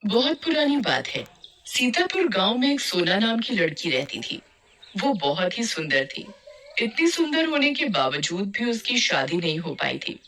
बहुत पुरानी बात है। सीतापुर गांव में एक सोना नाम की लड़की रहती थी। वो बहुत ही सुंदर थी। इतनी सुंदर होने के बावजूद भी उसकी शादी नहीं हो पाई थी।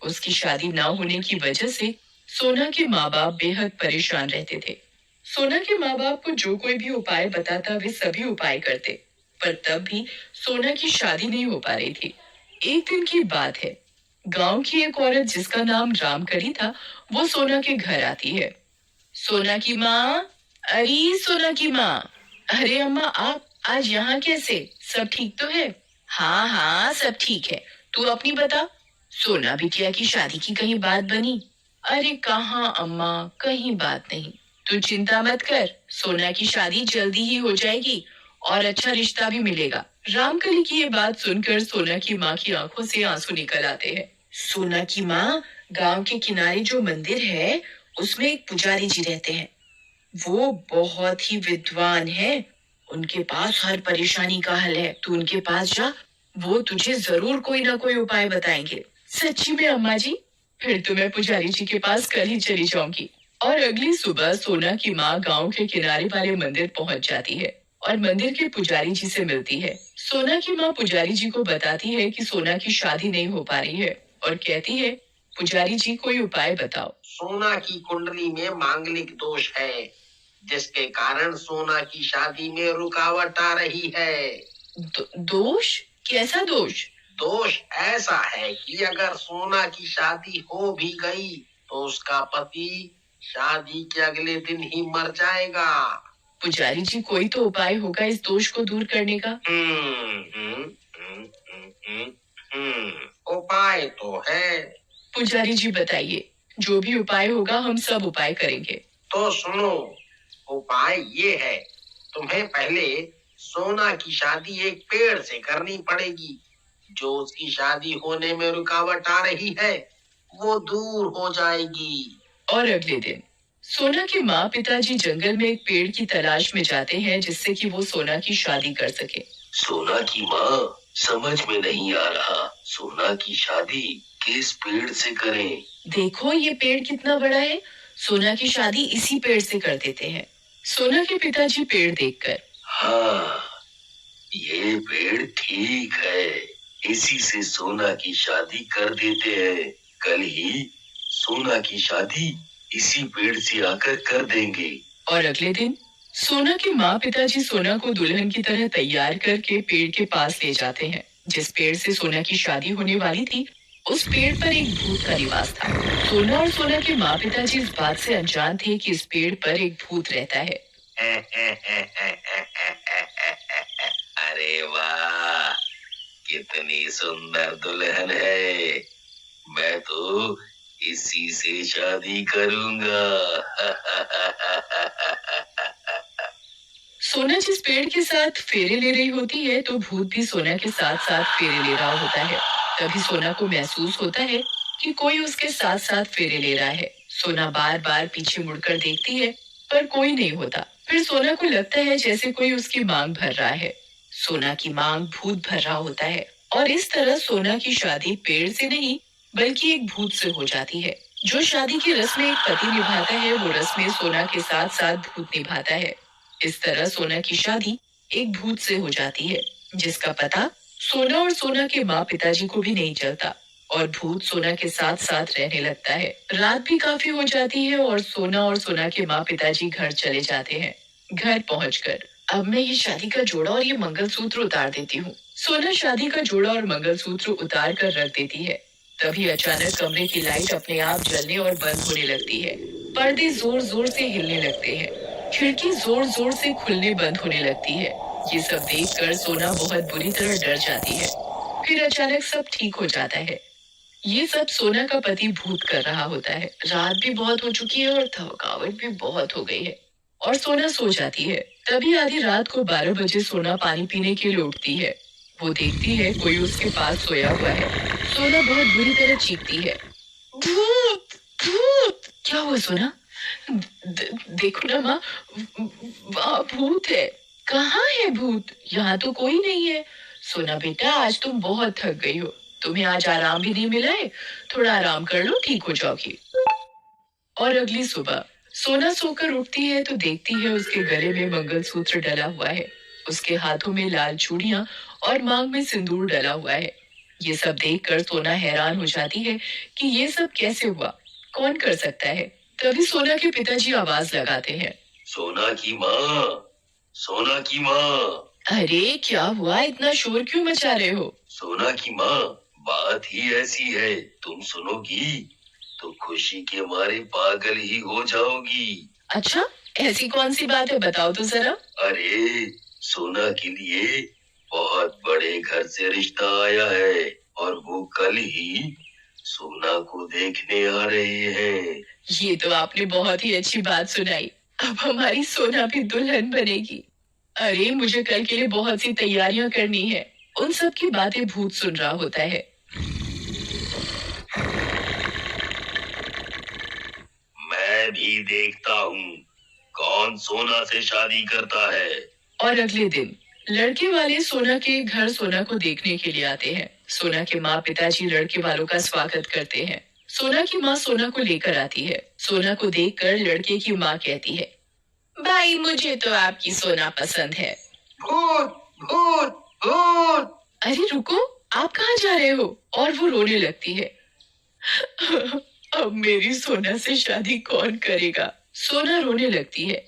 उसकी शादी ना होने की वजह से सोना के माँ बाप बेहद परेशान रहते थे। सोना के माँ बाप को जो कोई भी उपाय बताता वे सभी उपाय करते, पर तब भी सोना की शादी नहीं हो पा रही थी। एक दिन की बात है। गांव की एक औरत जिसका नाम रामकली था, वो सोना के घर आती है। सोना की माँ, अरे सोना की माँ, अरे अम्मा आप आज यहाँ कैसे? सब ठीक तो है? हाँ हाँ सब ठीक है। तू अपनी बता, सोना बिटिया की शादी की कहीं बात बनी? अरे कहाँ अम्मा, कहीं बात नहीं। तू चिंता मत कर, सोना की शादी जल्दी ही हो जाएगी और अच्छा रिश्ता भी मिलेगा। रामकली की ये बात सुनकर सोना की माँ की आंखों से आंसू निकल आते हैं। सोना की माँ, गांव के किनारे जो मंदिर है उसमें एक पुजारी जी रहते हैं। वो बहुत ही विद्वान है। उनके पास हर परेशानी का हल है। तू उनके पास जा, वो तुझे जरूर कोई ना कोई उपाय बताएंगे। सच्ची में अम्मा जी? फिर तो मैं पुजारी जी के पास कल ही चली जाऊंगी। और अगली सुबह सोना की माँ गांव के किनारे वाले मंदिर पहुंच जाती है और मंदिर के पुजारी जी से मिलती है। सोना की माँ पुजारी जी को बताती है कि सोना की शादी नहीं हो पा रही है और कहती है, पुजारी जी कोई उपाय बताओ। सोना की कुंडली में मांगलिक दोष है, जिसके कारण सोना की शादी में रुकावट आ रही है। दोष? कैसा दोष? दोष ऐसा है कि अगर सोना की शादी हो भी गई तो उसका पति शादी के अगले दिन ही मर जाएगा। पुजारी जी कोई तो उपाय होगा इस दोष को दूर करने का। उपाय तो है। पुजारी जी बताइए, जो भी उपाय होगा हम सब उपाय करेंगे। तो सुनो, उपाय ये है, तुम्हें पहले सोना की शादी एक पेड़ से करनी पड़ेगी। जो उसकी शादी होने में रुकावट आ रही है वो दूर हो जाएगी। और अगले दिन सोना के माँ पिताजी जंगल में एक पेड़ की तलाश में जाते हैं जिससे कि वो सोना की शादी कर सके। सोना की माँ, समझ में नहीं आ रहा, सोना की शादी किस पेड़ से करें? देखो ये पेड़ कितना बड़ा है, सोना की शादी इसी पेड़ से कर देते हैं। सोना के पिताजी पेड़ देखकर, हाँ, ये पेड़ ठीक है, इसी से सोना की शादी कर देते हैं। कल ही सोना की शादी इसी पेड़ से आकर कर देंगे। और अगले दिन सोना के माँ पिताजी सोना को दुल्हन की तरह तैयार करके पेड़ के पास ले जाते हैं। जिस पेड़ से सोना की शादी होने वाली थी, उस पेड़ पर एक भूत का निवास था। सोना और सोना के माँ पिताजी इस बात से अनजान थे कि इस पेड़ पर एक भूत रहता है। अरे वाह, कितनी सुंदर दुल्हन है, मैं तो इसी से शादी करूंगा। सोना जिस पेड़ के साथ फेरे ले रही होती है तो भूत भी सोना के साथ साथ फेरे ले रहा होता है। तभी सोना को महसूस होता है कि कोई उसके साथ साथ फेरे ले रहा है। सोना बार बार पीछे मुड़कर देखती है पर कोई नहीं होता। फिर सोना को लगता है जैसे कोई उसकी मांग भर रहा है। सोना की मांग भूत भर रहा होता है और इस तरह सोना की शादी पेड़ से नहीं बल्कि एक भूत से हो जाती है। जो शादी की रस्म एक पति निभाता है वो रस्में सोना के साथ साथ भूत निभाता है। इस तरह सोना की शादी एक भूत से हो जाती है जिसका पता सोना और सोना के माँ पिताजी को भी नहीं चलता और भूत सोना के साथ साथ रहने लगता है। रात भी काफी हो जाती है और सोना के माँ पिताजी घर चले जाते हैं। घर पहुंचकर अब मैं ये शादी का जोड़ा और ये मंगलसूत्र उतार देती हूँ। सोना शादी का जोड़ा और मंगलसूत्र उतार कर रख देती है। तभी अचानक कमरे की लाइट अपने आप जलने और बंद होने लगती है। पर्दे जोर जोर से हिलने लगते हैं। खिड़की जोर जोर से खुलने बंद होने लगती है। ये सब देखकर सोना बहुत बुरी तरह डर जाती है। फिर अचानक सब ठीक हो जाता है। ये सब सोना का पति भूत कर रहा होता है। रात भी बहुत हो चुकी है और थकावट भी बहुत हो गई है और सोना सो जाती है। तभी आधी रात को 12 बजे सोना पानी पीने के लिए उठती है। वो देखती है कोई उसके पास सोया हुआ है। सोना बहुत बुरी तरह चीखती है, भूत भूत। क्या हुआ सोना? देखो ना माँ, वहाँ भूत है। कहाँ है भूत? यहाँ तो कोई नहीं है। सोना बेटा आज तुम बहुत थक गई हो, तुम्हें आज आराम भी नहीं मिला है, थोड़ा आराम कर लो, ठीक हो जाओगी। और अगली सुबह सोना सोकर उठती है तो देखती है उसके गले में मंगलसूत्र डला हुआ है, उसके हाथों में लाल चूड़ियां और मांग में सिंदूर डला हुआ है। ये सब देखकर सोना हैरान हो जाती है कि ये सब कैसे हुआ, कौन कर सकता है। तभी सोना के पिताजी आवाज लगाते हैं। सोना की माँ, सोना की माँ। अरे क्या हुआ, इतना शोर क्यों मचा रहे हो? सोना की माँ, बात ही ऐसी है, तुम सुनोगी तो खुशी के मारे पागल ही हो जाओगी। अच्छा, ऐसी कौन सी बात है, बताओ तो जरा। अरे सोना के लिए बहुत बड़े घर से रिश्ता आया है और वो कल ही सोना को देखने आ रहे हैं। ये तो आपने बहुत ही अच्छी बात सुनाई, अब हमारी सोना भी दुल्हन बनेगी। अरे मुझे कल के लिए बहुत सी तैयारियां करनी है। उन सब की बातें भूत सुन रहा होता है। मैं भी देखता हूँ कौन सोना से शादी करता है। और अगले दिन लड़के वाले सोना के घर सोना को देखने के लिए आते हैं। सोना के माँ पिताजी लड़के वालों का स्वागत करते हैं। सोना की माँ सोना को लेकर आती है। सोना को देखकर लड़के की माँ कहती है, भाई मुझे तो आपकी सोना पसंद है। भूत भूत भूत। अरे रुको, आप कहाँ जा रहे हो? और वो रोने लगती है। अब मेरी सोना से शादी कौन करेगा? सोना रोने लगती है।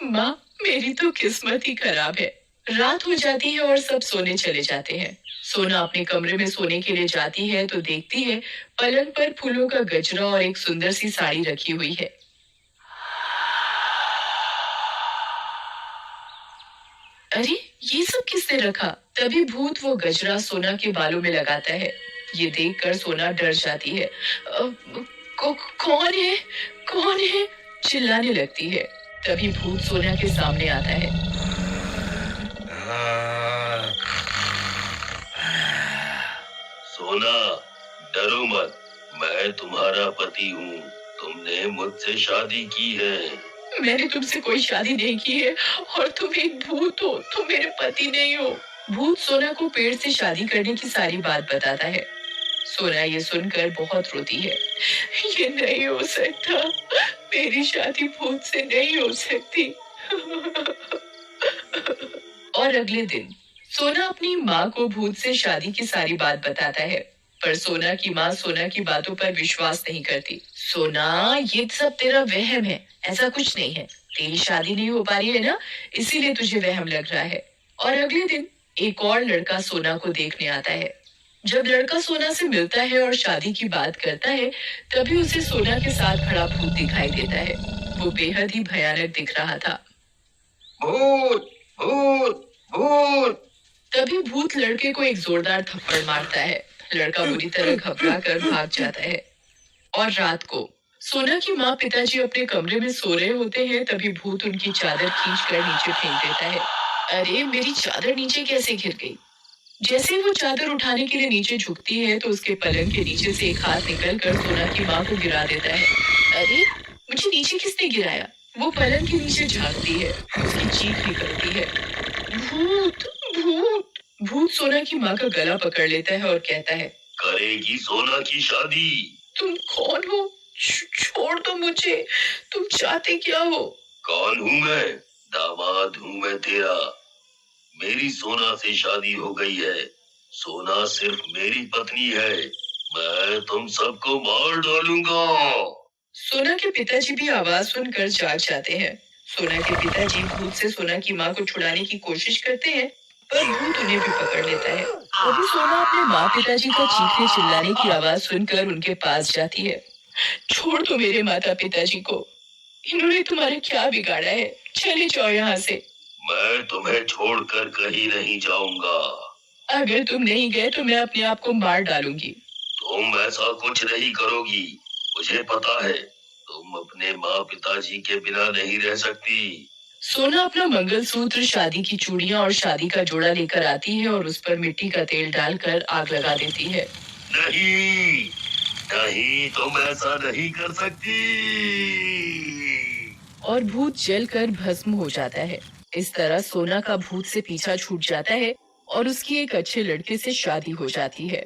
माँ, मेरी तो किस्मत ही खराब है। रात हो जाती है और सब सोने चले जाते हैं। सोना अपने कमरे में सोने के लिए जाती है तो देखती है पलंग पर फूलों का गजरा और एक सुंदर सी साड़ी रखी हुई है। अरे ये सब किसने रखा? तभी भूत वो गजरा सोना के बालों में लगाता है। ये देखकर सोना डर जाती है। कौन है, कौन है? चिल्लाने लगती है। तभी भूत सोना के सामने आता है। सोना, डरो मत, मैं तुम्हारा पति हूँ, तुमने मुझसे शादी की है। मैंने तुमसे कोई शादी नहीं की है और तुम एक भूत हो, तुम मेरे पति नहीं हो। भूत सोना को पेड़ से शादी करने की सारी बात बताता है। सोना ये सुनकर बहुत रोती है। ये नहीं हो सकता, मेरी शादी भूत से नहीं हो सकती। और अगले दिन सोना अपनी माँ को भूत से शादी की सारी बात बताता है, पर सोना की माँ सोना की बातों पर विश्वास नहीं करती। सोना, ये सब तेरा वहम है, ऐसा कुछ नहीं है। तेरी शादी नहीं हो पा रही है ना, इसीलिए तुझे वहम लग रहा है। और अगले दिन एक और लड़का सोना को देखने आता है। जब लड़का सोना से मिलता है और शादी की बात करता है, तभी उसे सोना के साथ खड़ा भूत दिखाई देता है। वो बेहद ही भयानक दिख रहा था। भूत भूत भूत। तभी भूत लड़के को एक जोरदार थप्पड़ मारता है। लड़का बुरी तरह घबरा कर भाग जाता है। और रात को सोना की माँ पिताजी अपने कमरे में सो रहे होते हैं, तभी भूत उनकी चादर खींचकर नीचे फेंक देता है। अरे मेरी चादर नीचे कैसे गिर गई? जैसे ही वो चादर उठाने के लिए नीचे झुकती है तो उसके पलंग के नीचे से एक हाथ निकल कर सोना की माँ को गिरा देता है। अरे मुझे नीचे किसने गिराया? वो पलंग के नीचे झांकती है, उसकी चीख निकलती है, भूत भूत। भूत सोना की माँ का गला पकड़ लेता है और कहता है, करेगी सोना की शादी। तुम कौन हो? छोड़ दो मुझे, तुम चाहते क्या हो? कौन हूँ मैं? दामाद हूँ मैं तेरा। मेरी सोना से शादी हो गई है, सोना सिर्फ मेरी पत्नी है, मैं तुम सबको मार डालूंगा। सोना के पिताजी भी आवाज सुनकर जाग जाते हैं। सोना के पिताजी भूत से सोना की माँ को छुड़ाने की कोशिश करते हैं, पर भूत उन्हें भी पकड़ लेता है। तभी सोना अपने माँ पिताजी का चीखने चिल्लाने की आवाज सुनकर उनके पास जाती है। छोड़ दो मेरे माता पिताजी को, इन्होंने तुम्हारा क्या बिगाड़ा है? चले जाओ यहाँ से। मैं तुम्हें छोड़कर कहीं नहीं जाऊंगा। अगर तुम नहीं गए तो मैं अपने आप को मार डालूंगी। तुम ऐसा कुछ नहीं करोगी, मुझे पता है तुम अपने माँ पिताजी के बिना नहीं रह सकती। सोना अपना मंगलसूत्र, शादी की चूड़ियां और शादी का जोड़ा लेकर आती है और उस पर मिट्टी का तेल डालकर आग लगा देती है। नहीं नहीं, तुम ऐसा नहीं कर सकती। और भूत जलकर भस्म हो जाता है। इस तरह सोना का भूत से पीछा छूट जाता है और उसकी एक अच्छे लड़के से शादी हो जाती है।